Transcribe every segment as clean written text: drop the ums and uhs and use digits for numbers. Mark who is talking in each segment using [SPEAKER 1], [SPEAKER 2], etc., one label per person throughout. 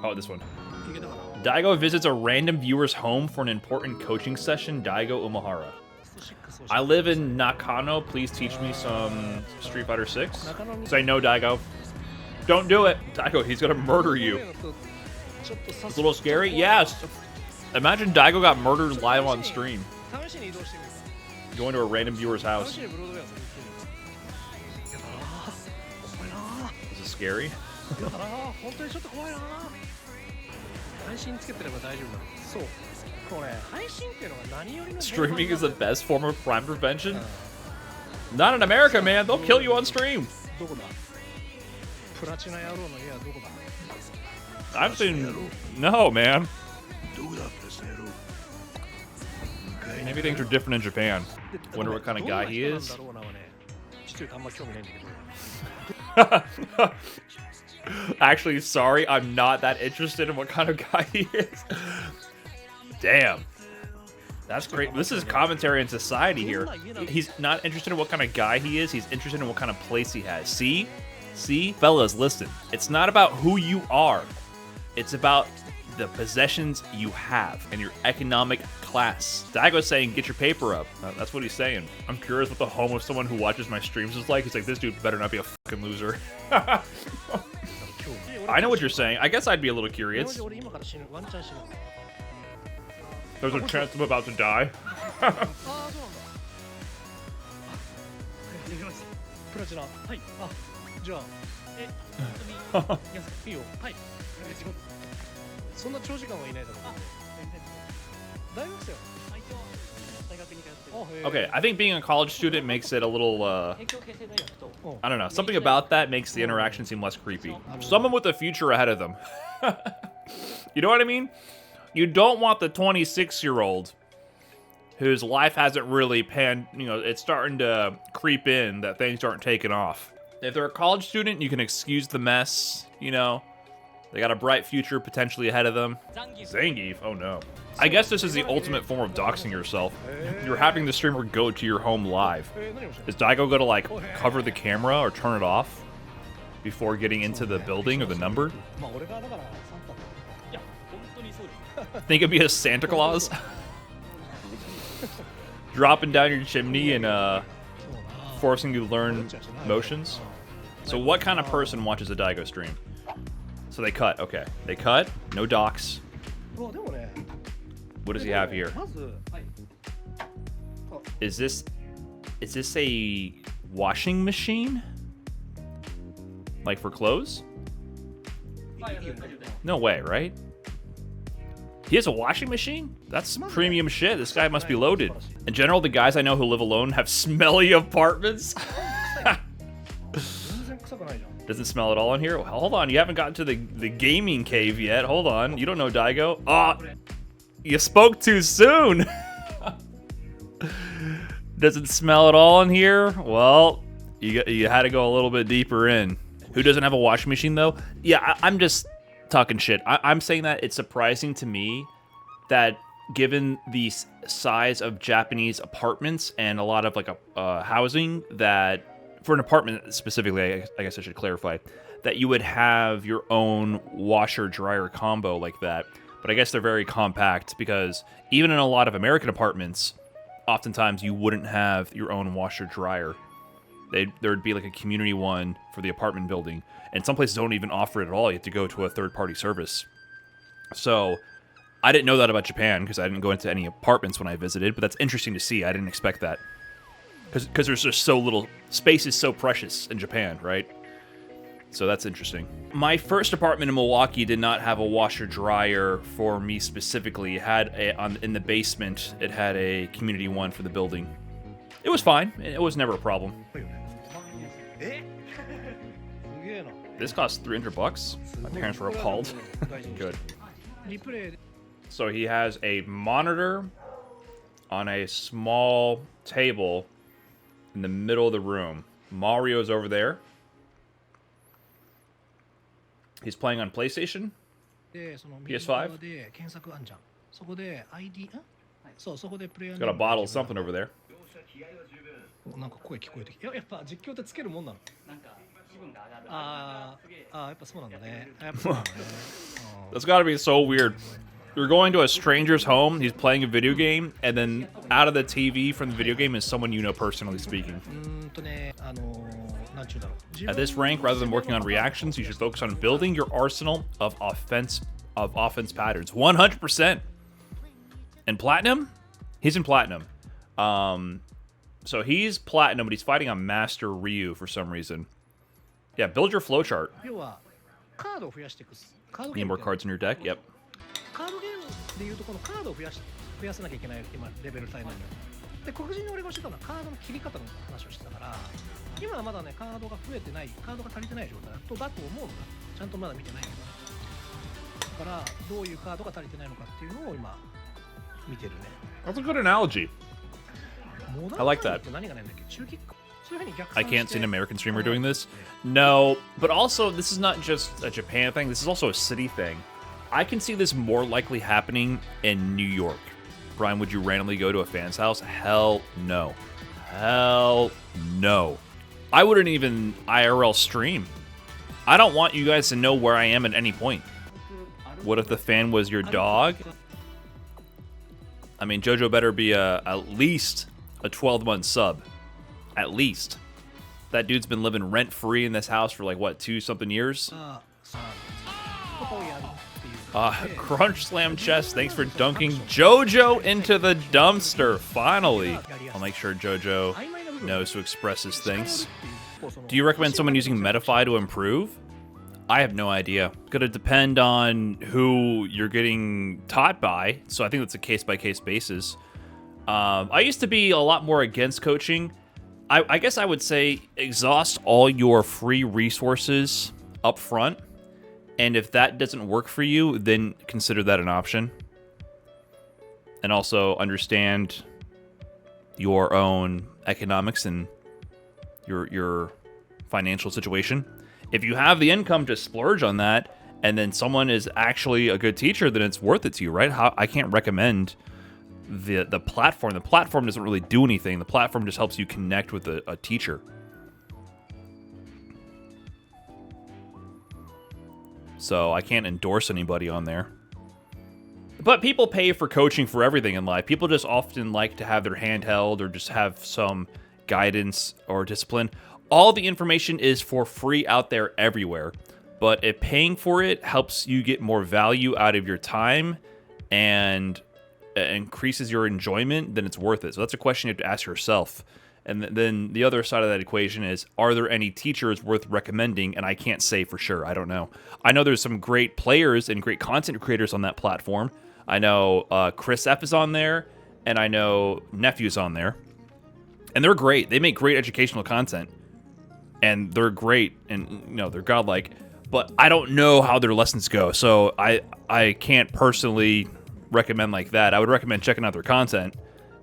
[SPEAKER 1] Oh, this one. Daigo visits a random viewer's home for an important coaching session. Daigo Umahara. I live in Nakano. Please teach me some Street Fighter 6. Say no, Daigo. Don't do it. Daigo, he's gonna murder you. It's a little scary. Yes. Imagine Daigo got murdered live on stream. Going to a random viewer's house. This is scary. Streaming is the best form of crime prevention? Not in America, man. They'll kill you on stream. I've seen... No, man. Maybe things are different in Japan. Wonder what kind of guy he is. Actually, sorry, I'm not that interested in what kind of guy he is. Damn. That's great. This is commentary on society here. He's not interested in what kind of guy he is. He's interested in what kind of place he has. See? See? Fellas, listen. It's not about who you are. It's about the possessions you have and your economic class. Daigo's saying, get your paper up. That's what he's saying. I'm curious what the home of someone who watches my streams is like. He's like, this dude better not be a fucking loser. I know what you're saying. I guess I'd be a little curious. There's a chance I'm about to die. Okay, I think being a college student makes it a little, I don't know. Something about that makes the interaction seem less creepy. Someone with a future ahead of them. You know what I mean? You don't want the 26-year-old whose life hasn't really it's starting to creep in that things aren't taking off. If they're a college student, you can excuse the mess, you know. They got a bright future potentially ahead of them. Zangief? Oh no. I guess this is the ultimate form of doxing yourself. You're having the streamer go to your home live. Is Daigo gonna like cover the camera or turn it off before getting into the building or the number? Think it'd be a Santa Claus? Dropping down your chimney and forcing you to learn motions? So what kind of person watches a Daigo stream? So they cut, okay. They cut, no docs. What does he have here? Is this a washing machine? Like for clothes? No way, right? He has a washing machine? That's premium shit. This guy must be loaded. In general, the guys I know who live alone have smelly apartments. Doesn't smell at all in here? Well, hold on, you haven't gotten to the gaming cave yet. Hold on, you don't know Daigo. Oh, you spoke too soon. Doesn't smell at all in here? Well, you had to go a little bit deeper in. Who doesn't have a washing machine though? Yeah, I'm just talking shit. I'm saying that it's surprising to me that given the size of Japanese apartments and a lot of like housing, that for an apartment specifically, I guess I should clarify, that you would have your own washer-dryer combo like that. But I guess they're very compact because even in a lot of American apartments, oftentimes you wouldn't have your own washer-dryer. There'd be like a community one for the apartment building. And some places don't even offer it at all. You have to go to a third-party service. So I didn't know that about Japan because I didn't go into any apartments when I visited, but that's interesting to see. I didn't expect that. Because there's just so little, space is so precious in Japan, right? So that's interesting. My first apartment in Milwaukee did not have a washer-dryer for me specifically. It had in the basement, it had a community one for the building. It was fine. It was never a problem. This cost $300. My parents were appalled. Good. So he has a monitor on a small table in the middle of the room. Mario's over there. He's playing on PlayStation? PS5? He's got a bottle of something over there. That's got to be so weird. You're going to a stranger's home, he's playing a video game, and then out of the TV from the video game is someone you know personally speaking. At this rank, rather than working on reactions, you should focus on building your arsenal of offense patterns. 100%. And Platinum? He's in Platinum. So he's Platinum, but he's fighting on Master Ryu for some reason. Yeah, build your flowchart. Need more cards in your deck? Yep.
[SPEAKER 2] カードゲームでいうとこのカードを増やさなきゃいけない今レベル帯なんだよ。で黒人に俺がしてたのはカードの切り方の話をしてたから、今はまだねカードが増えてない、カードが足りてない状態だと思うんだ。ちゃんとまだ見てないけど。だからどういうカードが足りてないのかっていうのを今見てるね。
[SPEAKER 1] That's a good analogy. I like that. I can't see an American streamer doing this. No, but also this is not just a Japan thing. This is also a city thing. I can see this more likely happening in New York. Brian, would you randomly go to a fan's house? Hell no. Hell no. I wouldn't even IRL stream. I don't want you guys to know where I am at any point. What if the fan was your dog? I mean, JoJo better be at least a 12-month sub. At least. That dude's been living rent-free in this house for like, what, 2-something years? Crunch Slam Chest, thanks for dunking JoJo into the dumpster, finally. I'll make sure JoJo knows to express his thanks. Do you recommend someone using Metafy to improve? I have no idea. Gonna depend on who you're getting taught by, so I think that's a case-by-case basis. I used to be a lot more against coaching. I guess I would say exhaust all your free resources up front. And if that doesn't work for you, then consider that an option. And also understand your own economics and your financial situation. If you have the income to splurge on that, and then someone is actually a good teacher, then it's worth it to you, right? I can't recommend the platform. The platform doesn't really do anything. The platform just helps you connect with a teacher. So I can't endorse anybody on there. But people pay for coaching for everything in life. People just often like to have their hand held or just have some guidance or discipline. All the information is for free out there everywhere. But if paying for it helps you get more value out of your time and increases your enjoyment, then it's worth it. So that's a question you have to ask yourself. And then the other side of that equation is, are there any teachers worth recommending? And I can't say for sure. I don't know. I know there's some great players and great content creators on that platform. I know Chris F is on there, and I know Nephew's on there. And they're great. They make great educational content. And they're great, and you know, they're godlike. But I don't know how their lessons go. So I can't personally recommend like that. I would recommend checking out their content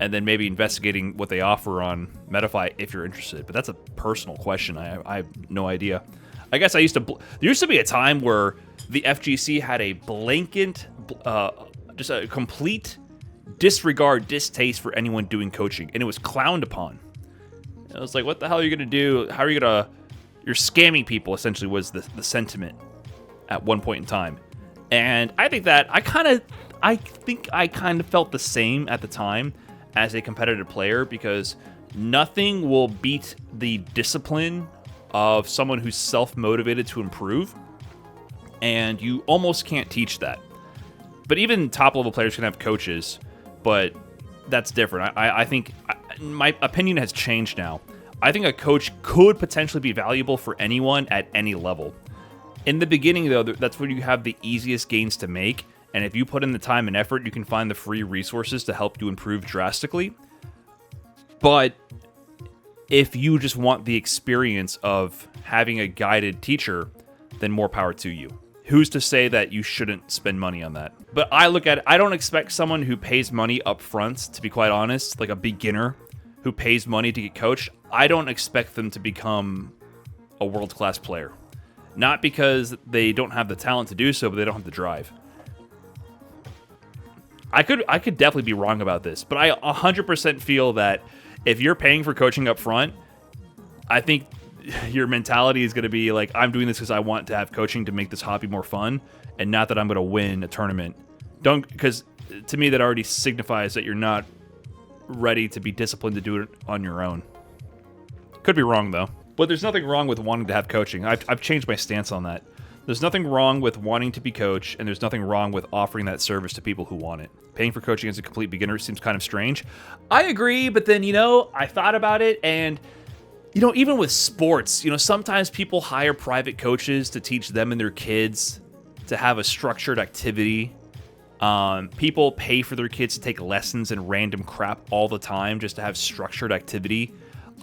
[SPEAKER 1] and then maybe investigating what they offer on Metafy if you're interested. But that's a personal question. I have no idea. I guess there used to be a time where the FGC had a blanket, just a complete disregard, distaste for anyone doing coaching, and it was clowned upon. It was like, what the hell are you gonna do? How are you gonna? You're scamming people. Essentially, was the sentiment at one point in time, and I think that I think I kind of felt the same at the time as a competitive player, because nothing will beat the discipline of someone who's self-motivated to improve, and you almost can't teach that. But even top-level players can have coaches, but that's different. I think my opinion has changed now. I think a coach could potentially be valuable for anyone at any level. In the beginning, though, that's where you have the easiest gains to make. And if you put in the time and effort, you can find the free resources to help you improve drastically. But if you just want the experience of having a guided teacher, then more power to you. Who's to say that you shouldn't spend money on that? But I look at it, I don't expect someone who pays money up front, to be quite honest, like a beginner who pays money to get coached, I don't expect them to become a world-class player. Not because they don't have the talent to do so, but they don't have the drive. I could definitely be wrong about this, but I 100% feel that if you're paying for coaching up front, I think your mentality is going to be like, I'm doing this because I want to have coaching to make this hobby more fun, and not that I'm going to win a tournament. Because to me that already signifies that you're not ready to be disciplined to do it on your own. Could be wrong though. But there's nothing wrong with wanting to have coaching. I've changed my stance on that. There's nothing wrong with wanting to be coached, and there's nothing wrong with offering that service to people who want it. Paying for coaching as a complete beginner seems kind of strange. I agree, but then, I thought about it, and, even with sports, sometimes people hire private coaches to teach them and their kids to have a structured activity. People pay for their kids to take lessons and random crap all the time just to have structured activity.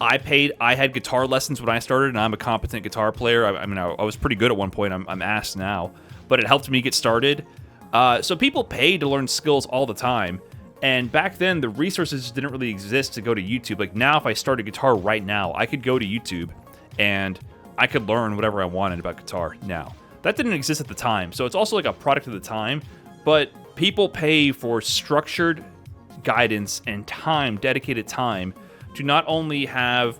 [SPEAKER 1] I had guitar lessons when I started, and I'm a competent guitar player. I was pretty good at one point. I'm ass now, but it helped me get started. So people pay to learn skills all the time, and back then the resources didn't really exist to go to YouTube. Like now, if I started guitar right now, I could go to YouTube and I could learn whatever I wanted about guitar now. That didn't exist at the time, so it's also like a product of the time, but people pay for structured guidance and time, dedicated time, to not only have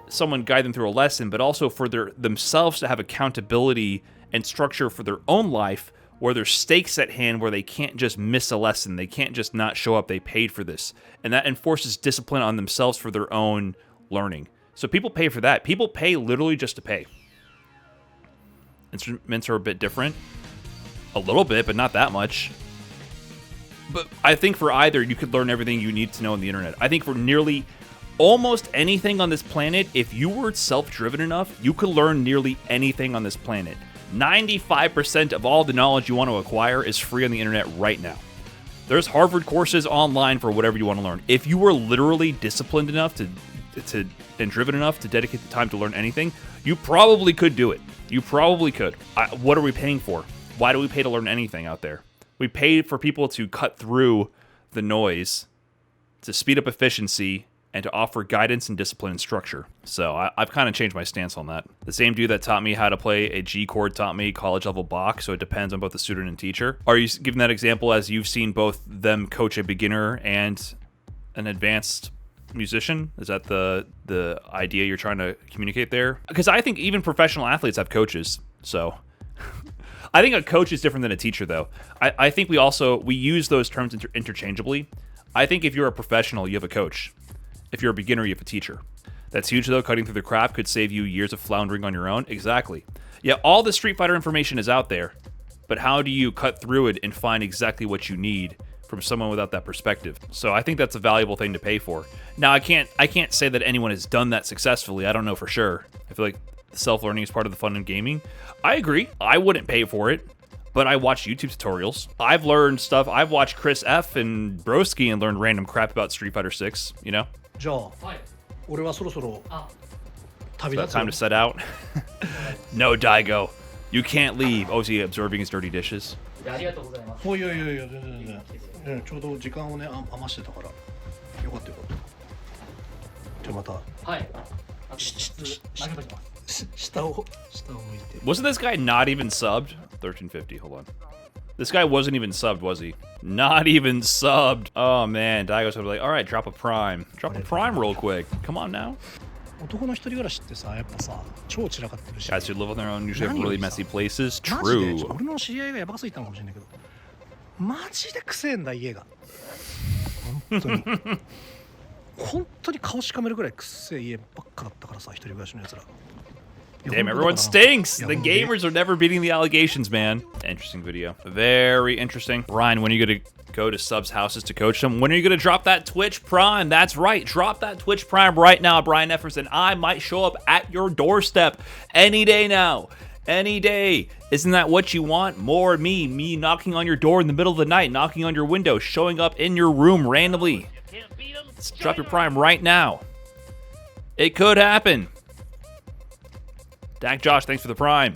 [SPEAKER 1] someone guide them through a lesson, but also for themselves to have accountability and structure for their own life, where there's stakes at hand, where they can't just miss a lesson, they can't just not show up, they paid for this. And that enforces discipline on themselves for their own learning. So people pay for that. People pay literally just to pay. Instruments are a bit different. A little bit, but not that much. But I think for either, you could learn everything you need to know on the internet. I think for nearly almost anything on this planet, if you were self-driven enough, you could learn nearly anything on this planet. 95% of all the knowledge you want to acquire is free on the internet right now. There's Harvard courses online for whatever you want to learn. If you were literally disciplined enough and driven enough to dedicate the time to learn anything, you probably could do it. You probably could. What are we paying for? Why do we pay to learn anything out there? We pay for people to cut through the noise, to speed up efficiency, and to offer guidance and discipline and structure. So I've kind of changed my stance on that. The same dude that taught me how to play a G chord taught me college level Bach, so it depends on both the student and teacher. Are you giving that example as you've seen both them coach a beginner and an advanced musician? Is that the idea you're trying to communicate there? Because I think even professional athletes have coaches, so... I think a coach is different than a teacher, though. I think we use those terms interchangeably. I think if you're a professional, you have a coach. If you're a beginner, you have a teacher. That's huge, though. Cutting through the crap could save you years of floundering on your own. Exactly. Yeah, all the Street Fighter information is out there, but how do you cut through it and find exactly what you need from someone without that perspective? So I think that's a valuable thing to pay for. Now, I can't say that anyone has done that successfully. I don't know for sure. I feel like self-learning is part of the fun in gaming. I agree. I wouldn't pay for it, but I watch YouTube tutorials. I've learned stuff. I've watched Chris F. and Broski and learned random crap about Street Fighter 6, you know?
[SPEAKER 2] じゃあ、俺はそろそろ
[SPEAKER 1] So it's time to set out. No, Daigo. You can't leave. Oh, is he observing his dirty dishes?
[SPEAKER 2] おいやいやいや、全然ちょうど時間をね、余してたから。よかったよかった。じゃあまた。はい。下を向いて。
[SPEAKER 1] Wasn't this guy not even subbed? 1350, hold on. This guy wasn't even subbed, was he? Not even subbed. Oh man, Daigo's gonna be like, alright, drop a prime. Drop a prime real quick. Come on now.
[SPEAKER 2] 男の一人暮らしってさ、やっぱさ、超散らかってるし。
[SPEAKER 1] Guys who live on their own usually have really messy places.
[SPEAKER 2] マジで
[SPEAKER 1] True.
[SPEAKER 2] 俺の知り合いがやばすぎたのかもしれないけど、マジでくせえんだ家が。本当に。本当に顔しかめるぐらいくせえ家ばっかだったからさ、一人暮らしのやつら。
[SPEAKER 1] Damn, everyone stinks! The gamers are never beating the allegations, man. Interesting video. Very interesting. Ryan, when are you gonna go to subs' houses to coach them? When are you gonna drop that Twitch Prime? That's right, drop that Twitch Prime right now, Brian Efferson. I might show up at your doorstep any day now. Any day. Isn't that what you want? More me knocking on your door in the middle of the night, knocking on your window, showing up in your room randomly. Let's drop your Prime right now. It could happen. Dak Josh, thanks for the Prime.